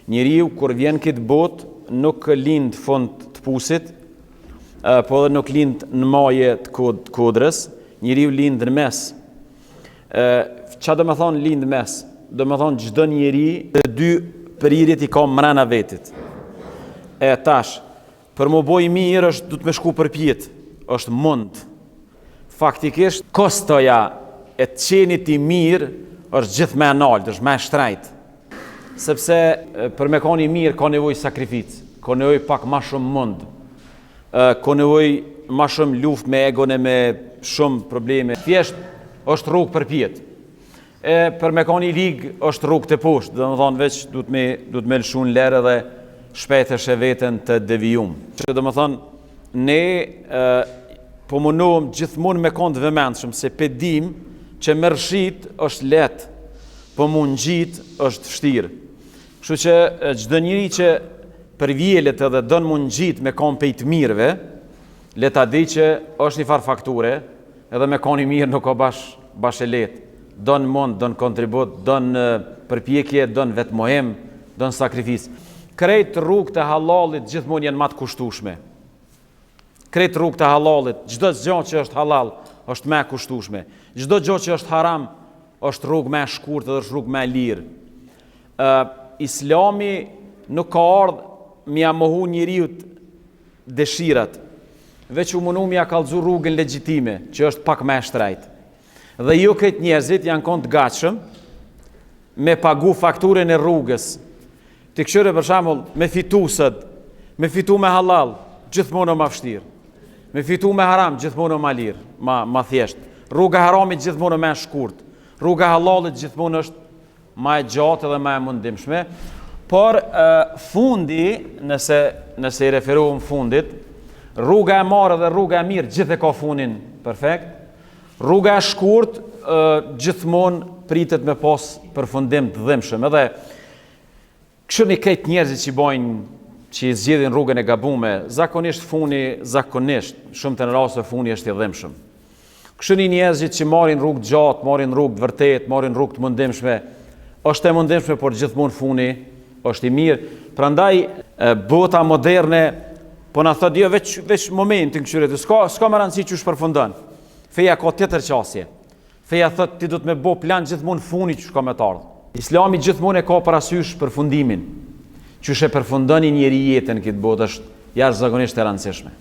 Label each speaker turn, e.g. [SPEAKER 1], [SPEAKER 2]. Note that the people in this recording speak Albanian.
[SPEAKER 1] Njeriu kur vjen këtë botë nuk lind fund të pusit, po edhe nuk lind në maje të kodrës, njeriu lind në mes. Çfarë do të thonë lind në mes? Do të thonë çdo njeri të dy përirjet i ka mrena vetit. Tash, për më boj mirë është du të me shku përpjet, është mund. Faktikisht, kostoja e të qenit i mirë është gjithë me naltë, është me shtrajt. Sepse për me qenë i mirë ka nevojë sakrificë, ka nevojë pak ma shumë mund, ka nevojë ma shumë luftë me egon e me shumë probleme. Thjesht është rrugë përpjet. Për me qenë i ligë është rrugë të poshtë, do të thonë veç du të me lëshu në lerë dhe shpejtësh e veten të devijum. Që do të thonë, ne po mundohem gjithmonë me qenë të vëmendshëm, se pe dim që me rshit është lehtë, po mund ngjit është vështirë. Kështu që çdo njeri që përvjelet edhe don mund ngjit me qenë pej të mirëve, le ta di që është një farë fakture, edhe me qenë i mirë nuk ka bash e lehtë. Don mund, don kontribut, don përpjekje, don vetmohem, don sakrificë. Krejt rrugët e halalit gjithmonë janë më të kushtueshme. Krejt rrugët e halalit, çdo gjë që është halal është më e kushtueshme. Çdo gjë që është haram është rrugë më e shkurtër dhe është rrugë më e lirë. Islami nuk ka ardhur m'ia mohu njeriu dëshirat, veç u mundu m'ia kallëzu rrugën legjitime, që është pak më e shtrejtë. Dhe jo këtë njerëzit janë konë të gatshëm me pagu fakturën e rrugës. Të këshyre për shembull me fitu sët, me fitu me halal, gjithmonë ma vështirë. Me fitu me haram, gjithmonë ma lirë, ma thjeshtë. Rruga haramit gjithmonë ma e shkurt. Rruga halalit gjithmonë është ma e gjatë dhe ma e mundimshme. Por fundi, nëse i referuam fundit, rruga e marë dhe rruga e mirë gjithë e ka fundin perfekt. Rruga e shkurt gjithmonë pritet me pas përfundim të dhimbshëm. Edhe kështu një këtë njerëzit që bojnë, që i zgjedhin rrugën e gabume, zakonisht shumë të në raste fundi është i dhimbshëm. Kështu një njerëzit që marrin rrugë gjatë, marrin rrugë të vërtet, marrin rrugë të mundimshme, është e mundimshme, por gjithmonë fundi është i mirë. Prandaj bota moderne po na thotë jo veç momentin këshyre, s'ka më rëndësi që përfundon. Feja ka tjetër qasje. Feja thotë ti do të me bo plan gjithmonë fundi që ka me të ardhë. Islami gjithmonë e ka parasysh përfundimin. Që shë përfundoni njeri jetën këtë botë është jashtëzakonisht e rëndësishme.